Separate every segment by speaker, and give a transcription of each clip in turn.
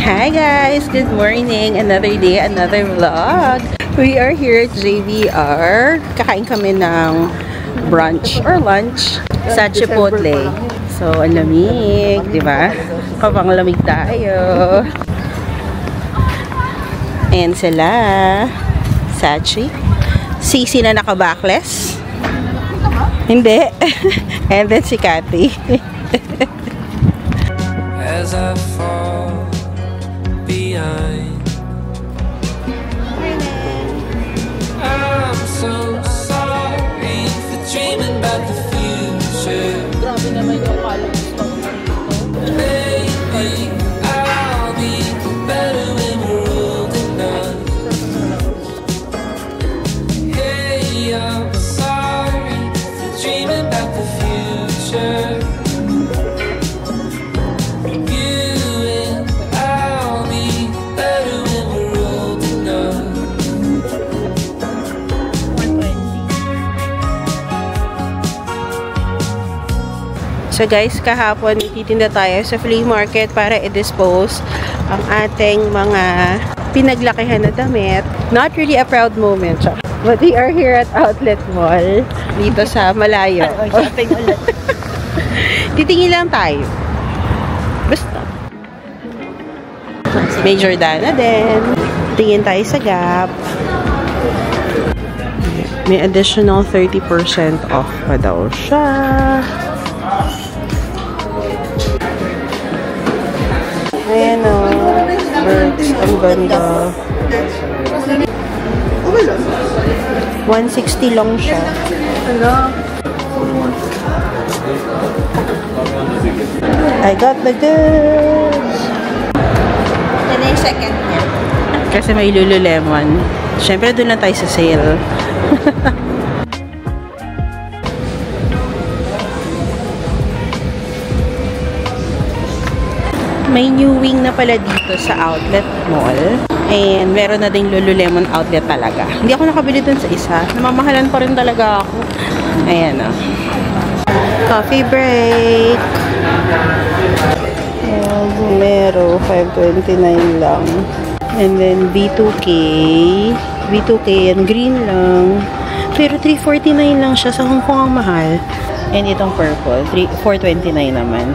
Speaker 1: Hi guys! Good morning! Another day, another vlog. We are here at JBR. Kakain kami ng brunch or lunch sa Chipotle. So, ang lamig, di ba? Kapang lamig tayo. And sila, Sachi. Sisi na naka-backless. Hindi. And then si Cathy.
Speaker 2: As I fall behind, I'm so sorry for dreaming about the future.
Speaker 1: Grabe naman yung colors ko.
Speaker 2: Maybe I'll be better when we're old enough. Hey, I'm sorry for dreaming about the future.
Speaker 1: So guys, kahapon titinda tayo sa flea market para i-dispose ang ating mga pinaglakihan na damit. Not really a proud moment, but we are here at Outlet Mall dito sa Malayo.
Speaker 3: Shopping ulit.
Speaker 1: Titingin lang tayo. Basta. May Jordana din. Tingin tayo sa Gap. May additional 30% off pa daw siya. Ayan o. Birds. Ang ganda. 160 lang siya. I got the goods.
Speaker 3: Yan na yung second niya.
Speaker 1: Kasi may Lululemon. Siyempre, doon lang tayo sa sale. May new wing na pala dito sa Outlet Mall. And meron na ding Lululemon outlet talaga. Hindi ako nakabili dun sa isa. Namamahalan pa rin talaga ako. Ayan o. Coffee break. Bumero. 5.29 lang. And then B2K. B2K yan. Green lang. Pero 3.49 lang siya. Sa Hong Kong ang mahal. And itong purple. 4.29 naman.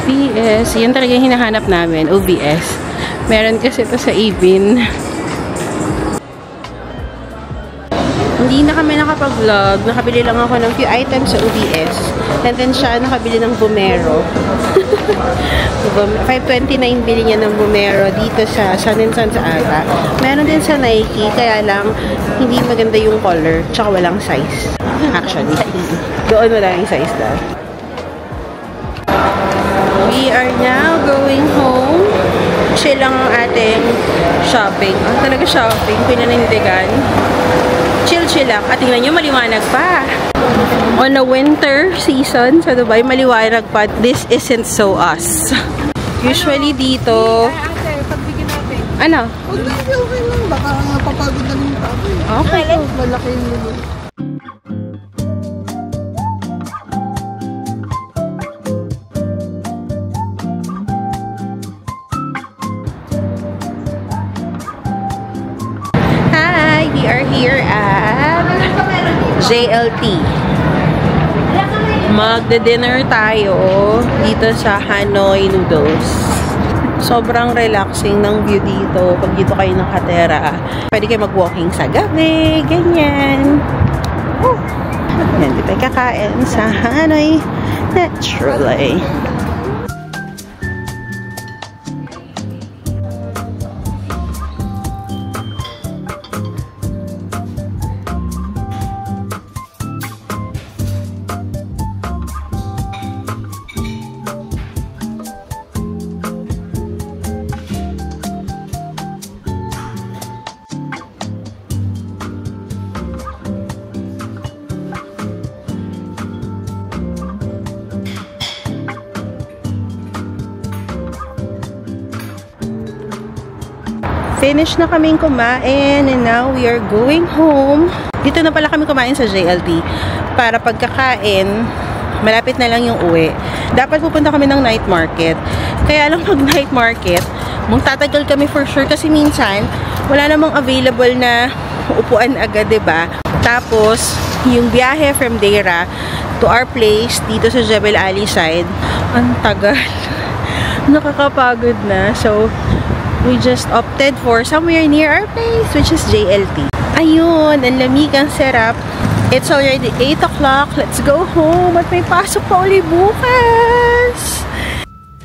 Speaker 1: OVS. Yan talaga yung hinahanap namin. OVS. Meron kasi ito sa Ibin. Hindi na kami nakapag-vlog. Nakabili lang ako ng few items sa OVS. And then siya nakabili ng Bumero. 5.29 bili niya ng Bumero dito sa Sun & Sons ata. Meron din sa Nike. Kaya lang hindi maganda yung color. Tsaka walang size. Actually. Doon wala yung size daw. We are now going home. Chill lang ang ating shopping. Talaga shopping. Pinanindigan. Chill lang. At tingnan nyo, maliwanag pa. On a winter season sa Dubai, maliwanag pa. This isn't so us. Usually dito...
Speaker 3: Ate, pagbigyan natin.
Speaker 1: Ano?
Speaker 3: Huwag lang, okay lang. Baka napapagod na yung tao.
Speaker 1: Okay.
Speaker 3: Malaki yung lulu.
Speaker 1: We are here at JLT. Magda-dinner tayo dito sa Hanoi Noodles. Sobrang relaxing ng view dito. Pag dito kayo nakatera, pwede kayo mag-walking sa gabi, ganyan. Yan, dito tayo kakain sa Hanoi Naturally. Finish na kaming kumain and now we are going home. Dito na pala kami kumain sa JLT para pagkakain, malapit na lang yung uwi. Dapat pupunta kami ng night market. Kaya lang pag night market, Magtatagal kami for sure kasi minsan wala namang available na upuan agad, diba? Tapos, yung biyahe from Deira to our place dito sa Jebel Ali side, ang tagal. Nakakapagod na. So, we just opted for somewhere near our place, which is JLT. Ayun, ang lamig, ang sarap. It's already 8 o'clock. Let's go home at may pasok pa uli bukas.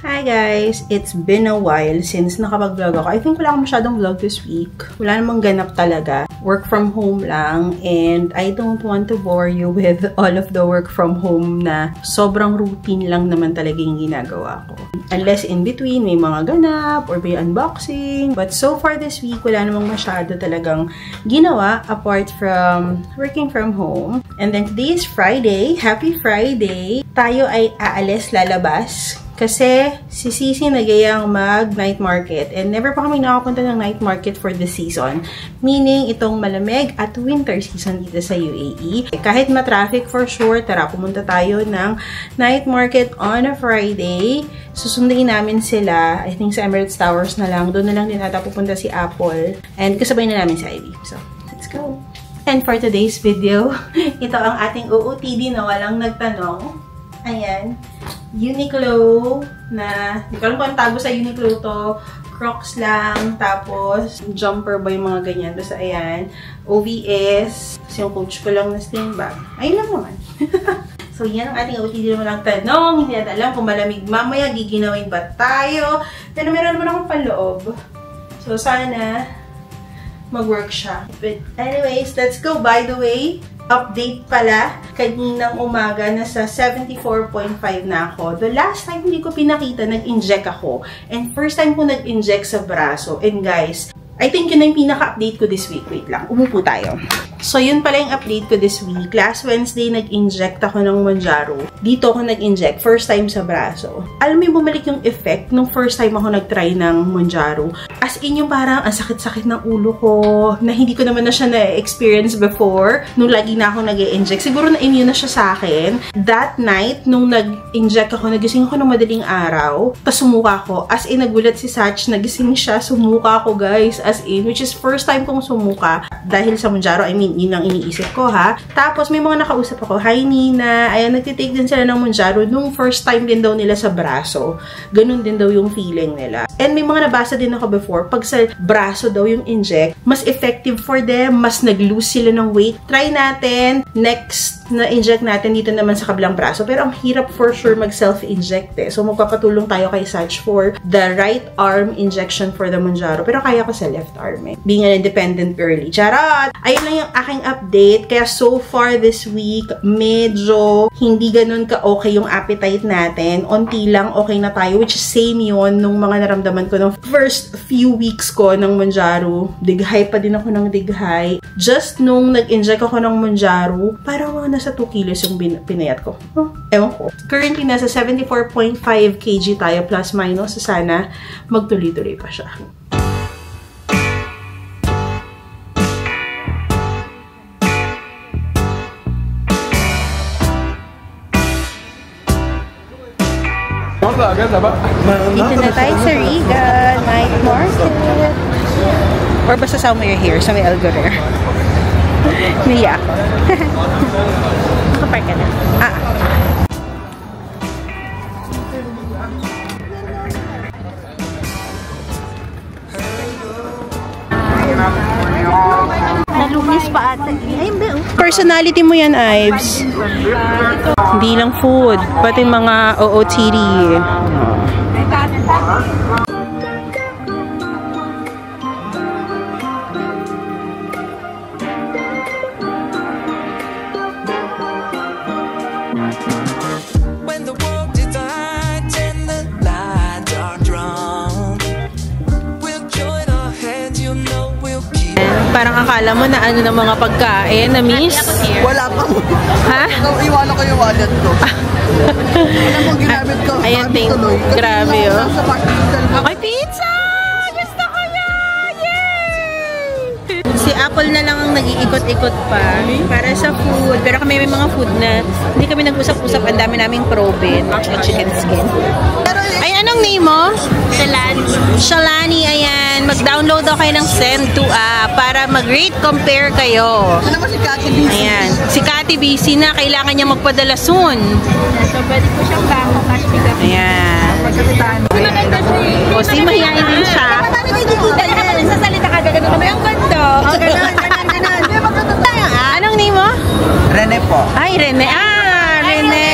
Speaker 1: Hi guys! It's been a while since nakapag-vlog ako. I think wala akong masyadong vlog this week. Wala namang ganap talaga. Work from home lang. And I don't want to bore you with all of the work from home na sobrang routine lang naman talaga yung ginagawa ko. Unless in between, may mga ganap or may unboxing. But so far this week, wala namang masyado talagang ginawa apart from working from home. And then today is Friday. Happy Friday! Tayo ay aalis, lalabas. Kasi si Sisi nagayang mag-night market. And never pa kami nakapunta ng night market for the season. Meaning, itong malamig at winter season dito sa UAE. Kahit ma-traffic for sure, tara, pumunta tayo ng night market on a Friday. Susunduin namin sila, I think sa Emirates Towers na lang. Doon na lang din ata pupunta si Apple. And kasabay na namin si Ivy. So, let's go! And for today's video, ito ang ating OOTD na walang nagtanong. Ayan. Uniqlo na, hindi ko alam kung ang tago sa Uniqlo to. Crocs lang. Tapos, jumper ba yung mga ganyan. Tapos, ayan. OVS. Kasi yung coach ko lang na sling bag. Ayun lang naman. So, yan ang ating OOTD na walang tanong. Hindi natin alam kung malamig mamaya. Giginawin ba tayo? Pero meron naman akong panloob. So, sana mag-work siya. But anyways, let's go. By the way, update pala, kaninang umaga nasa 74.5 na ako. The last time hindi ko pinakita, nag-inject ako. And first time ko nag-inject sa braso. And guys, I think yun na yung pinaka-update ko this week. Wait lang, umupo tayo. So, yun pala yung update ko this week. Last Wednesday, nag-inject ako ng Mounjaro. Dito ako nag-inject. First time sa braso. Alam mo yung bumalik yung effect nung first time ako nag-try ng Mounjaro. As in yung parang ang sakit-sakit ng ulo ko, na hindi ko naman na siya na-experience before. Nung lagi na ako nag-inject. Siguro na-immune na siya sa akin. That night, nung nag-inject ako, nagising ako ng madaling araw. Tapos sumuka ako. As in, nagulat si Sach, nagising siya. Sumuka ako, guys. As in, which is first time kong sumuka. Dahil sa Mounjaro, I mean, yun ang iniisip ko, ha. Tapos, may mga nakausap ako. Hi, Nina. Ayan, nagtitake din sila ng Mounjaro. Nung first time din daw nila sa braso. Ganun din daw yung feeling nila. And may mga nabasa din ako before. Pag sa braso daw yung inject, mas effective for them. Mas nag-lose sila ng weight. Try natin. Next na inject natin dito naman sa kabilang braso. Pero ang hirap for sure mag-self-inject eh. So, magpapatulong tayo kay Sach for the right arm injection for the Mounjaro. Pero kaya ko sa left arm eh. Being an independent girly. Charot! Ayun lang yung aking update. Kaya so far this week, medyo hindi ganun ka-okay yung appetite natin. Unti lang okay na tayo. Which is same yun nung mga naramdaman ko ng first few weeks ko ng Mounjaro. Dighay pa din ako ng dighay. Just nung nag-inject ako ng Mounjaro, parang mga nasa 2 kilos yung pinayat ko. Ewan ko. Currently, nasa 74.5 kg tayo plus minus. Sana magtuloy-tuloy pa siya. Dito na tayo sa Regal Night Market. Or basta somewhere here, sa may Algorer. Niya ako. Nakapark ka na. Nalumis pa ata. Personality mo yan, Ives. Hindi lang food, pati mga OOTD. Parang akala mo na ano ng mga pagkain na miss?
Speaker 3: Wala pa.
Speaker 1: Ha?
Speaker 3: Iwanan ko yung wallet ko. Alam mo, ginamit ko.
Speaker 1: Ayan, grabe oh.
Speaker 3: Okay,
Speaker 1: pizza! Gusto ko yan! Yay! Si Apple na lang ang nag-iikot-ikot pa para sa food. Pero kami may mga food na hindi kami nag-usap-usap. Ang dami naming probe, chicken skin. Ay, anong name mo?
Speaker 4: Delange.
Speaker 1: Shalani, ayan. Mag-download daw kayo ng Send to app para mag-rate compare kayo.
Speaker 3: Ano naman si Kati Busy?
Speaker 1: Ayan. Si Kati busy na. Kailangan niya magpadala soon.
Speaker 4: So, pwede ko siyang bangko cash pick up.
Speaker 1: Ayan.
Speaker 3: Magkakitaan.
Speaker 4: Maganda siya eh.
Speaker 1: O, si mahihain din siya.
Speaker 4: Paano may dikita? Kaya ka nagsasalita ka, gano'n naman yung ganda.
Speaker 3: Ganon.
Speaker 1: Anong name mo?
Speaker 5: Rene po.
Speaker 1: Ay, Rene. Rene.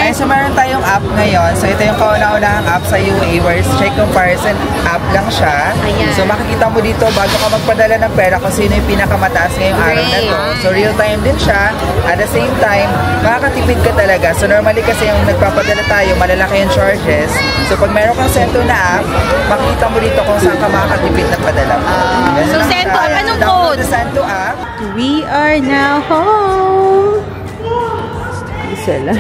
Speaker 5: Ay, so meron tayong app ngayon. So ito yung kauna-unahang app sa UA where check comparison app lang siya.
Speaker 1: Ayan.
Speaker 5: So makikita mo dito bago ka magpadala ng pera kung sino yung pinakamataas ngayong araw na to. So real time din siya. At the same time, makakatipid ka talaga. So normally kasi yung nagpapadala tayo, malalaki yung charges. So pag meron kang Sento na app, makikita mo dito kung saan ka makakatipid na padala.
Speaker 1: So Sento app, anong
Speaker 5: download
Speaker 1: code?
Speaker 5: the Sento app.
Speaker 1: We are now home. Isa lang.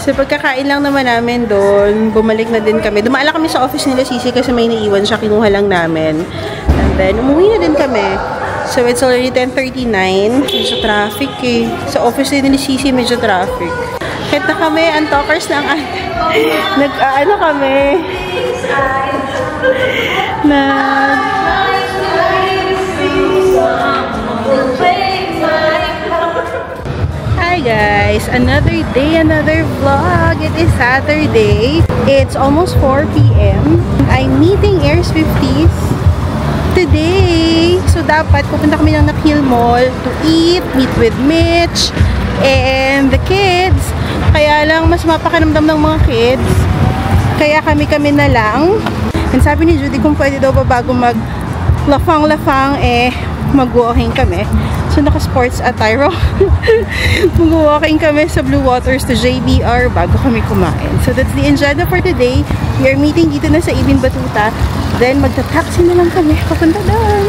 Speaker 1: So pagkakain lang naman namin doon, bumalik na din kami. Dumala kami sa office nila Sisi kasi may naiwan siya, kinuha lang namin. And then umuwi na din kami. So it's already 10:39. Medyo traffic eh. Sa office din ni Sisi medyo traffic. Kahit na kami, antalkers na ang nag-ano kami. Hi guys, another day, another vlog. It is Saturday. It's almost 4 p.m. I'm meeting Airs 50s today. So dapat pupunta kami ng Nakhil Mall to eat, meet with Mitch and the kids. Kaya lang mas mapakanamdam ng mga kids. Kaya kami na lang. And sabi ni Judy kung pwede daw ba bago mag lafang-lafang mag-walking kami. So naka-sports attire. Mag-walking kami sa Blue Waters to JBR bago kami kumain. So that's the agenda for today. We are meeting dito na sa Ibin Batuta. Then magta-taxi na lang kami papunta doon.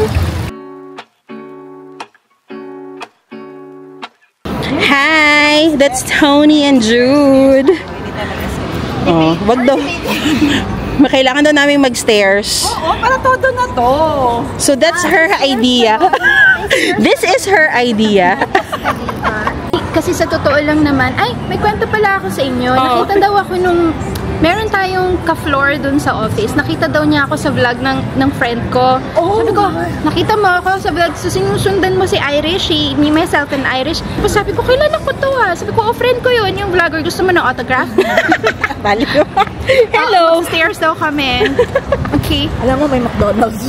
Speaker 1: Hi! That's Tony and Jude. Oh, wag daw. Kailangan daw namin mag-stairs.
Speaker 4: Oo, para todo na to.
Speaker 1: So that's her idea. This is her idea.
Speaker 4: Kasi sa totoo lang naman, ay, may kwento pala ako sa inyo. Nakita daw ako nung, meron tayong ka-floor dun sa office. Nakita daw niya ako sa vlog ng friend ko. Sabi ko, nakita mo ako sa vlog, so sinusundan mo si Irish, me, myself, and Irish. Tapos sabi ko, kilala ko to ha. Sabi ko, friend ko yun, yung vlogger. Gusto mo ng autograph?
Speaker 1: Bali ko. Hello!
Speaker 4: Stairs daw kami. Okay.
Speaker 3: Alam mo, may McDonald's.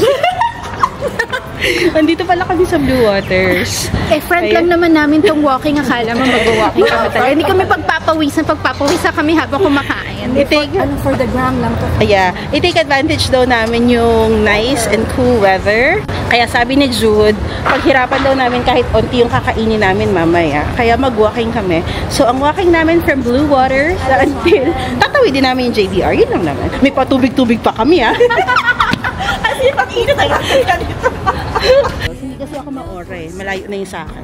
Speaker 1: Andito pala kami sa Blue Waters.
Speaker 4: Friend lang naman namin tong walking. Akala mo mag-walking kami talaga. Hindi kami pagpapawisan kami habang kumakain.
Speaker 3: For the gram lang to.
Speaker 1: Yeah, i-take advantage daw namin yung nice and cool weather. Kaya sabi ni Jude, paghirapan daw namin kahit onti yung kakainin namin mamaya. Kaya mag-walking kami. So, ang walking namin from Blue Waters until tatawid din namin yung JDR. Yun lang naman. May patubig-tubig pa kami ha. Kasi pag-init tayo dito. Hindi kasi ako ma-ore. Malayo na yung sa akin.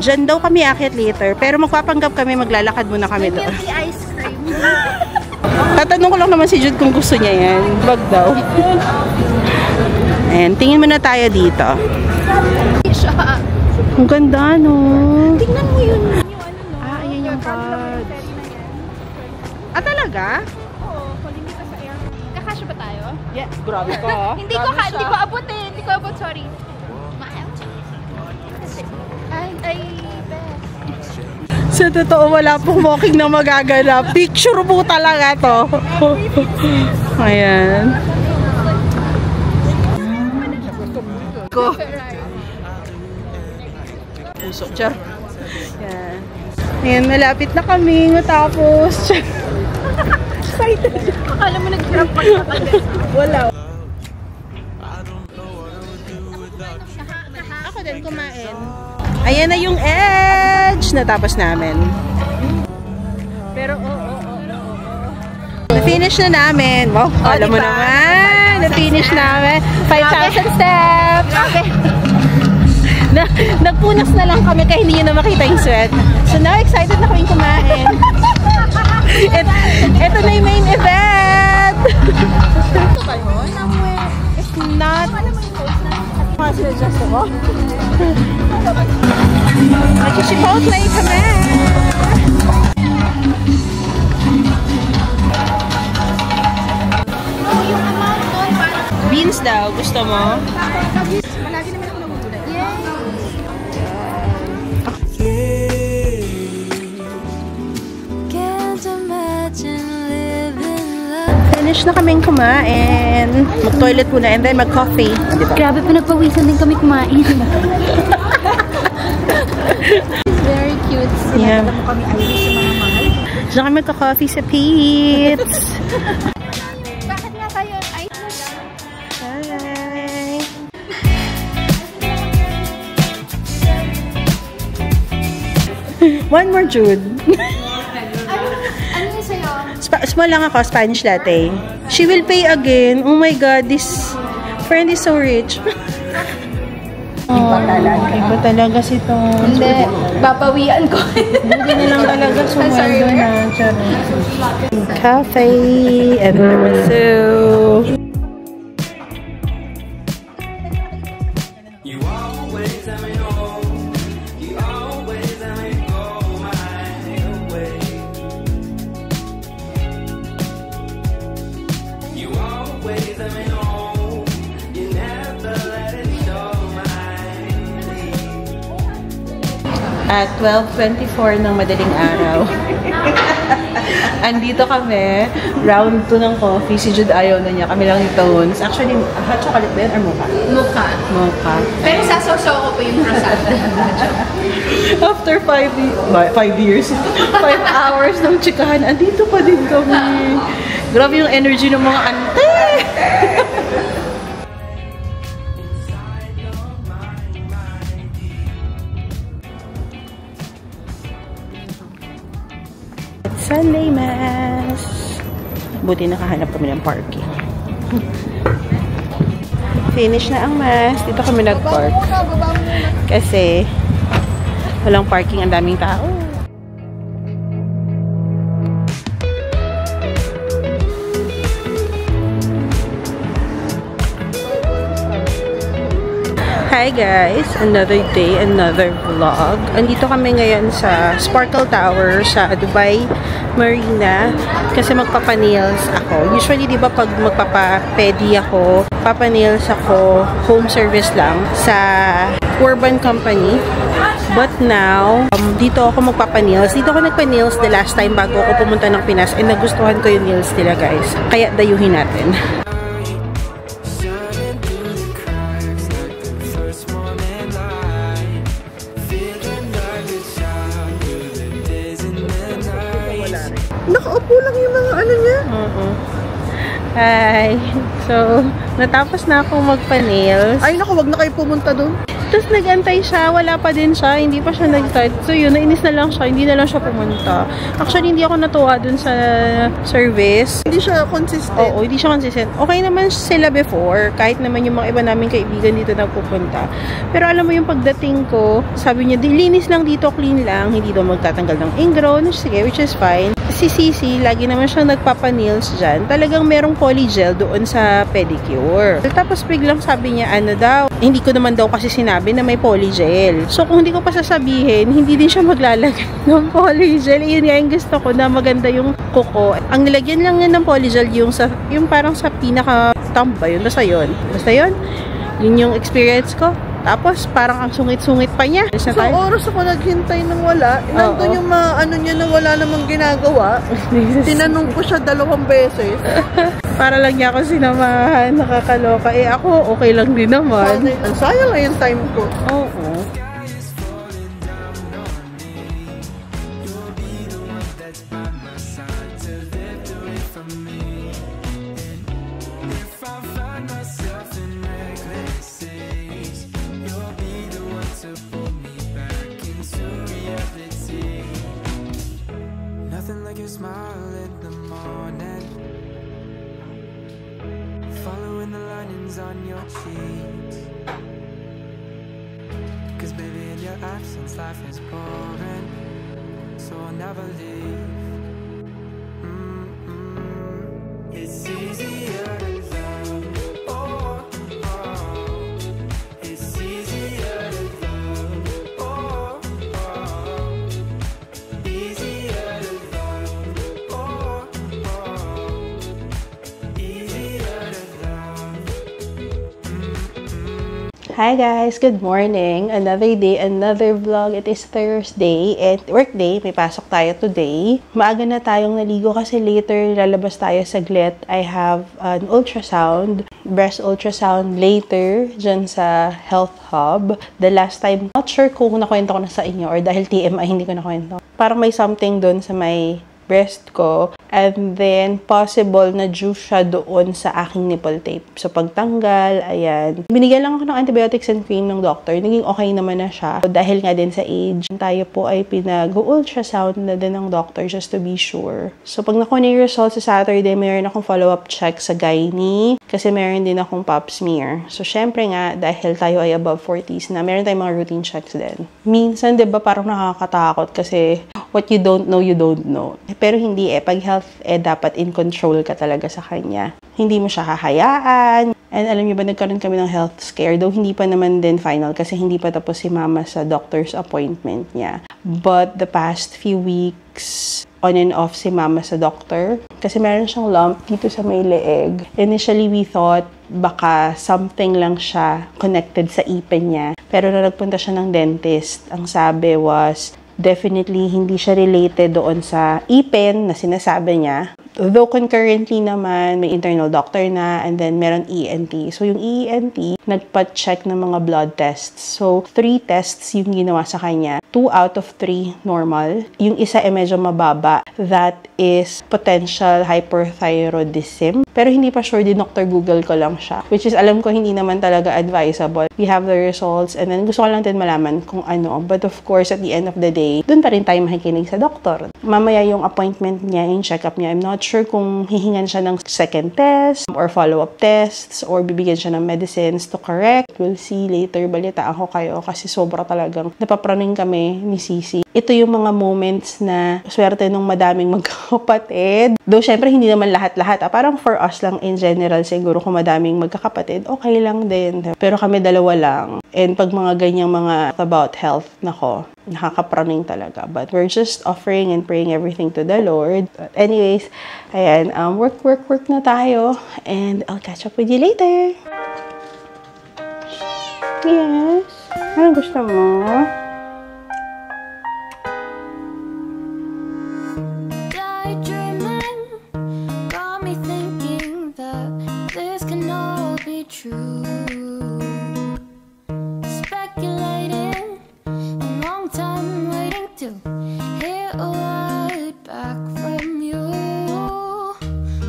Speaker 1: Diyan daw kami akit later. Pero magpapanggap kami, maglalakad muna kami doon.
Speaker 4: Milky ice cream.
Speaker 1: Tatanong ko lang naman si Jude kung gusto niya yan. Wag daw. And tingin muna tayo dito. Ang ganda, no?
Speaker 4: Tingnan mo yun.
Speaker 1: Ayan yung pod. Talaga?
Speaker 4: Oo, kulimit ka sa air. Kakasya ba tayo?
Speaker 1: Yeah, grabe ka.
Speaker 4: Hindi ko abot eh. Hindi ko abot, sorry. Ay,
Speaker 1: Sa totoo, wala pong walking na magaganap. Picture po talaga to. Ayan. Ko. Puso. Char. Ayan. Ayan, malapit na kami matapos. Excited.
Speaker 4: akala mo naghirap pagkakagad.
Speaker 1: Wala. Ako din kumain. Ayan na yung edge. Natapos namin. Pero na-finish na namin. Oh, alam mo naman. Na-finish namin. 5,000 steps.
Speaker 4: Okay.
Speaker 1: Nagpunas na lang kami kaya hindi nyo na makita yung sweat. So now, excited na kaming kumain. Ito na yung main event. It's not... Mas-adjust ako. Mag-chipotle kami. daw. Gusto mo?
Speaker 4: Malagi naman ako nagugulat. Yay!
Speaker 6: Can't imagine living life.
Speaker 1: Finish na kaming kumain. Mag-toilet muna and then mag-coffee.
Speaker 4: Grabe, pinagpawisan din kami kumain. Very cute.
Speaker 1: Yeah.
Speaker 4: Sinadala mo kami Irish sa mga mahal.
Speaker 1: Diyan kami magka-coffee sa Pete's.
Speaker 4: Bakit nga tayo Irish?
Speaker 1: Hi! One more, Jude.
Speaker 4: Ano yung sa'yo?
Speaker 1: Small lang ako, Spanish latte. She will pay again. Oh my God, this friend is so rich. Iba talaga si Tom.
Speaker 4: Hindi, papawian ko.
Speaker 1: Hindi na lang talaga sumweldo na. Cafe and so.
Speaker 2: You always let me know. You always let me go my way. You always let me know. You never let it show my
Speaker 1: At 12:24 ng madaling araw. Andito kami, round 2 ng coffee. Si Jude ayaw na niya. Kami lang yung tones. Actually, hot chocolate ba yan or mocha?
Speaker 4: Mukha.
Speaker 1: Mocha.
Speaker 4: Pero sasaw-saw ko pa yung croissant.
Speaker 1: After 5 years, 5 hours ng chikahan, andito pa din kami. Grabe yung energy ng mga ante. Sunday Mass. Buti nakahanap kami ng parking. Finish na ang Mass. Dito kami nag-park. Kasi walang parking, ang daming tao. Hi guys! Another day, another vlog. Andito kami ngayon sa Sparkle Tower sa Dubai Marina kasi magpapa-nails ako. Usually, di ba pag magpapa-pedi ako, papa-nails ako, home service lang sa Urban Company. But now, dito ako magpapa-nails. Dito ako nagpa-nails the last time bago ako pumunta ng Pinas and nagustuhan ko yung nails nila guys. Kaya dayuhin natin.
Speaker 2: shining through the cracks like the first morning light. Feeling like a child through the days and the nights.
Speaker 3: Nakaupo lang yung mga ano niya.
Speaker 1: Hi! So, natapos na akong magpa-nails.
Speaker 3: Ay, naku, wag na kayo pumunta doon.
Speaker 1: Tapos nag-antay siya, wala pa din siya, hindi pa siya nag-start. So yun, nainis na lang siya, hindi na lang siya pumunta. Actually, hindi ako natuwa dun sa service.
Speaker 3: Hindi siya consistent.
Speaker 1: Oo, hindi siya consistent. Okay naman sila before, kahit naman yung mga iba naming kaibigan dito nagpupunta. Pero alam mo yung pagdating ko, sabi niya, linis lang dito, clean lang, hindi daw magtatanggal ng ingrown. Sige, which is fine. Si Sisi, lagi naman siyang nagpapa-nails dyan. Talagang merong polygel doon sa pedicure. Tapos biglang sabi niya, ano daw, hindi ko naman daw kasi sinabi na may polygel. So kung hindi ko pa sasabihin, hindi din siya maglalagay ng polygel. Yun nga yung gusto ko na maganda yung kuko. Ang nilagyan lang yan ng polygel yung parang sa pinaka-thumb ba yun? Basta yun. Basta yun. Yun yung experience ko. Tapos, parang ang sungit-sungit pa niya.
Speaker 3: So, oras ako naghintay ng wala. Nandun yung mga ano niya na wala namang ginagawa. Tinanong ko siya 2 beses.
Speaker 1: Para lang niya ako sinamahan. Nakakaloka. Eh, ako, okay lang din naman.
Speaker 3: Ang sayang nga yung time ko.
Speaker 1: Oo.
Speaker 2: Sky is falling down on me. You'll be the one that's by my side to victory from me. And if I find myself in reckless days, you'll be the one to pull me back into reality. Nothing like your smile in the morning, following the linings on your cheeks. Cause baby, in your absence, life is boring, so I'll never leave. It's easier to love. Oh, oh. It's easier to love. Oh, oh. Easier to love. Oh, oh. Easier to love.
Speaker 1: Hi guys! Good morning! Another day, another vlog. It is Thursday and work day. May pasok tayo today. Maaga na tayong naligo kasi later lalabas tayo saglit. I have an ultrasound, breast ultrasound later dyan sa Health Hub. The last time, not sure kung nakwento ko na sa inyo or dahil TMI hindi ko nakwento. Parang may something doon sa may breast ko, and then possible na due siya doon sa aking nipple tape. So pagtanggal, ayan. Binigyan lang ako ng antibiotics and cream ng doctor. Naging okay naman na siya. So, dahil nga din sa age, tayo po ay pinag-ultrasound na din ng doctor just to be sure. So pag nakuha na yung results sa Saturday, mayroon akong follow-up check sa gynae kasi meron din akong pap smear. So syempre nga, dahil tayo ay above 40s na, meron tayong mga routine checks din. Minsan, di ba, parang nakakatakot kasi what you don't know, you don't know. Pero hindi pag health, dapat in control ka talaga sa kanya. Hindi mo siya hahayaan. And alam niyo ba, nagkaroon kami ng health scare. Though hindi pa naman din final kasi hindi pa tapos si mama sa doctor's appointment niya. But the past few weeks, on and off si mama sa doctor. Kasi meron siyang lump dito sa may leeg. Initially, we thought baka something lang siya connected sa ipin niya. Pero na nagpunta siya ng dentist, ang sabi was, definitely hindi siya related doon sa ipin na sinasabi niya. Though concurrently naman, may internal doctor na, and then meron ENT. So yung ENT, nagpa-check ng mga blood tests. So 3 tests yung ginawa sa kanya. 2 out of 3 normal. Yung isa medyo mababa. That is potential hyperthyroidism. Pero hindi pa sure, din Dr. Google ko lang siya. Which is, alam ko hindi naman talaga advisable. We have the results, and then gusto ko lang din malaman kung ano. But of course, at the end of the day, dun pa rin tayo makikinig sa doktor. Mamaya yung appointment niya, yung check-up niya, I'm not sure kung hihingan siya ng second test or follow-up tests or bibigyan siya ng medicines to correct. We'll see later. Balitaan ko kayo kasi sobra talagang napapraning kami ni Sisi. Ito yung mga moments na swerte nung madaming magkakapatid. Though, syempre, hindi naman lahat-lahat. Parang for us lang in general, siguro kung madaming magkakapatid, okay lang din. Pero kami dalawa lang. And pag mga ganyang mga about health, nako, nakakapraning talaga. But we're just offering and praying everything to the Lord. But anyways, ayan, work na tayo. And I'll catch up with you later. Yes? Ano gusto mo?
Speaker 6: Daydreaming got me thinking that this can all be true. Speculating a long time waiting to hear a word back from you.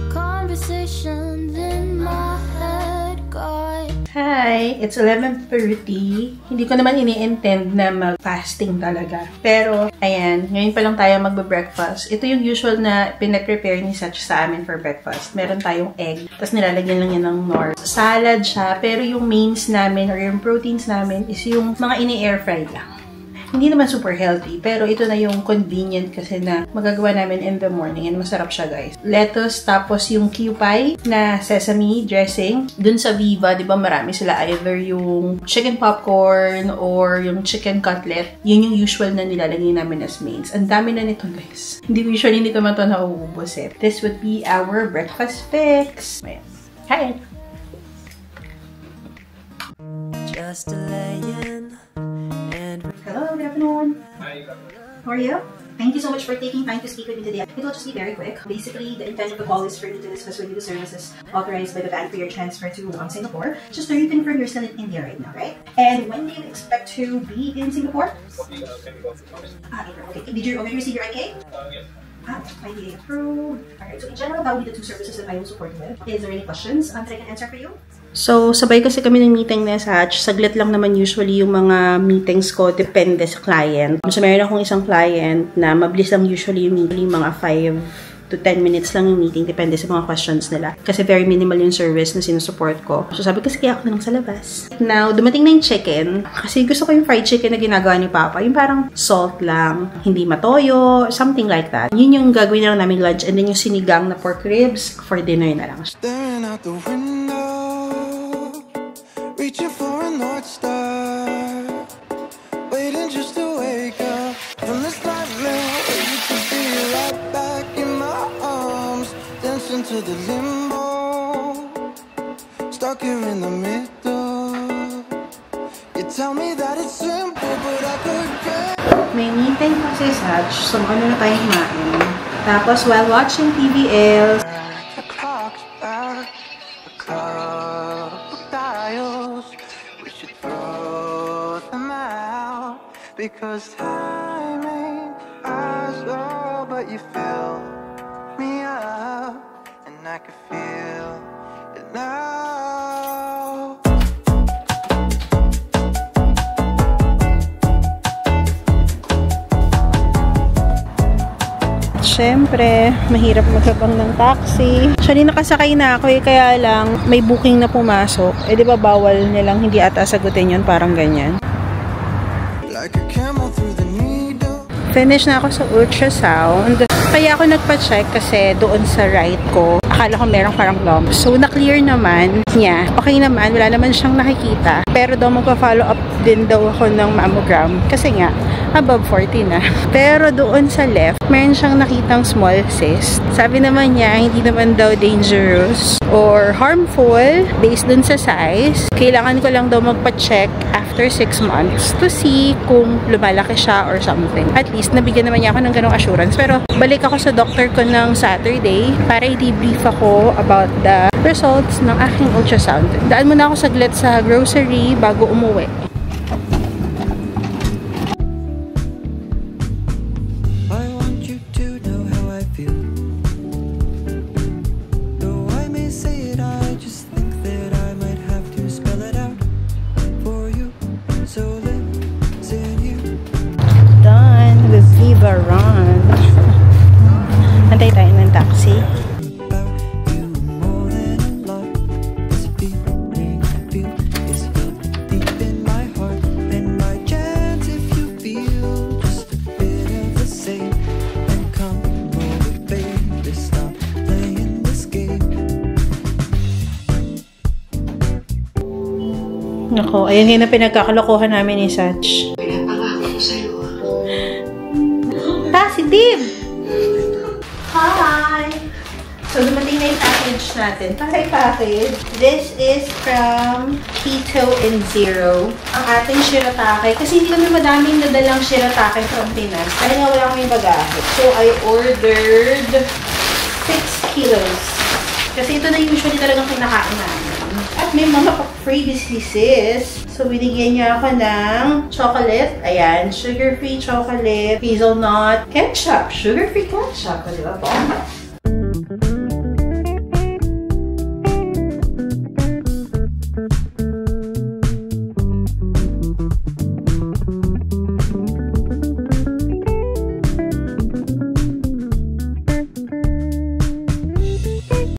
Speaker 6: Conversations in my head got.
Speaker 1: Hi! It's 11:30. Hindi ko naman ini-intend na mag-fasting talaga. Pero, ayan, ngayon pa lang tayo magbe-breakfast. Ito yung usual na pinag-prepare ni Satch sa amin for breakfast. Meron tayong egg, tapos nilalagyan lang yan ng nor. Salad siya, pero yung mains namin or yung proteins namin is yung mga ini-air fry lang. Hindi naman super healthy, pero ito na yung convenient kasi na magagawa namin in the morning and masarap siya, guys. Lettuce, tapos yung kewpie na sesame dressing. Dun sa Viva, di ba marami sila, either yung chicken popcorn or yung chicken cutlet. Yun yung usual na nilalagay namin as mains. Ang dami na nito, guys. Usually hindi naman ito nauubos eh. This would be our breakfast fix. Ayan. Hi!
Speaker 2: Just a laying.
Speaker 7: Hello, good afternoon. Hi. How are you? Thank you so much for taking time to speak with me today. It will just be very quick. Basically, the intent of the call is for you to discuss with you the services authorized by the bank for your transfer to Singapore. Just to reconfirm, you're still in India right now, right? And when do you expect to be in Singapore?
Speaker 8: April.
Speaker 7: Okay. Did you already receive your IK?
Speaker 8: Yes.
Speaker 7: IDA approved. Alright, so in general, that will be the 2 services that I will support you with. Is there any questions that I can answer for you?
Speaker 1: So, sabay kasi kami ng meeting na Satch. Saglit lang naman usually yung mga meetings ko. Depende sa client. So, meron akong isang client na mabilis lang usually yung meeting, mga 5 to 10 minutes lang yung meeting. Depende sa mga questions nila. Kasi very minimal yung service na sinusupport ko. So, sabi ko, sige, ako na lang sa labas. Now, dumating na yung chicken. Kasi gusto ko yung fried chicken na ginagawa ni Papa. Yung parang salt lang. Hindi matoyo. Something like that. Yun yung gagawin na lang namin lunch. And then yung sinigang na pork ribs for dinner na lang.
Speaker 2: Staring out the window, reaching for a North Star, waiting just to wake up from this nightmare where you could be right back in my arms, dancing to the limbo, stuck here in the middle.
Speaker 1: lunch. So, ano na tayong kumain. Tapos, while watching TVL,
Speaker 2: because time ain't as well, but you fill me up, and I can feel it now.
Speaker 1: syempre, mahirap maghabang ng taxi. Actually, nakasakay na ako kaya lang may booking na pumasok. Eh, di ba bawal nilang hindi ata sagutin yun, parang ganyan. Finish na ako sa ultrasound. Kaya ako nagpa-check kasi doon sa right ko, akala ko merong parang lump. So, na-clear naman niya. Okay naman, wala naman siyang nakikita. Pero daw magpa-follow up din daw ako ng mammogram. Kasi nga, above 40 na. Pero doon sa left, meron siyang nakitang small cyst. Sabi naman niya, hindi naman daw dangerous or harmful based dun sa size. Kailangan ko lang daw magpa-check after 6 months to see kung lumalaki siya or something. At least, nabigyan naman niya ako ng ganong assurance. Pero, balik ako sa doctor ko ng Saturday para i-debrief ako about the results ng aking ultrasound. Daan muna ako saglit sa grocery bago umuwi. Antay tayo ng taxi. Nako, ayun yun na pinagkakalokohan namin ni Satch.
Speaker 8: Pinapangako sa'yo.
Speaker 1: Positive! Hi! So, dumating na yung package natin. Para i-package, this is from Keto and Zero. Ang ating shiratake. Kasi hindi kami madaming nadalang shiratake from Pinas. Kaya nga wala kaming bagahe. So, I ordered 6 kilos. Kasi ito na usually talagang kinakain namin. At may mga free diseases. So, binigyan niya ako ng chocolate. Ayan, sugar-free chocolate, hazelnut, ketchup. Sugar-free ketchup. Diba po?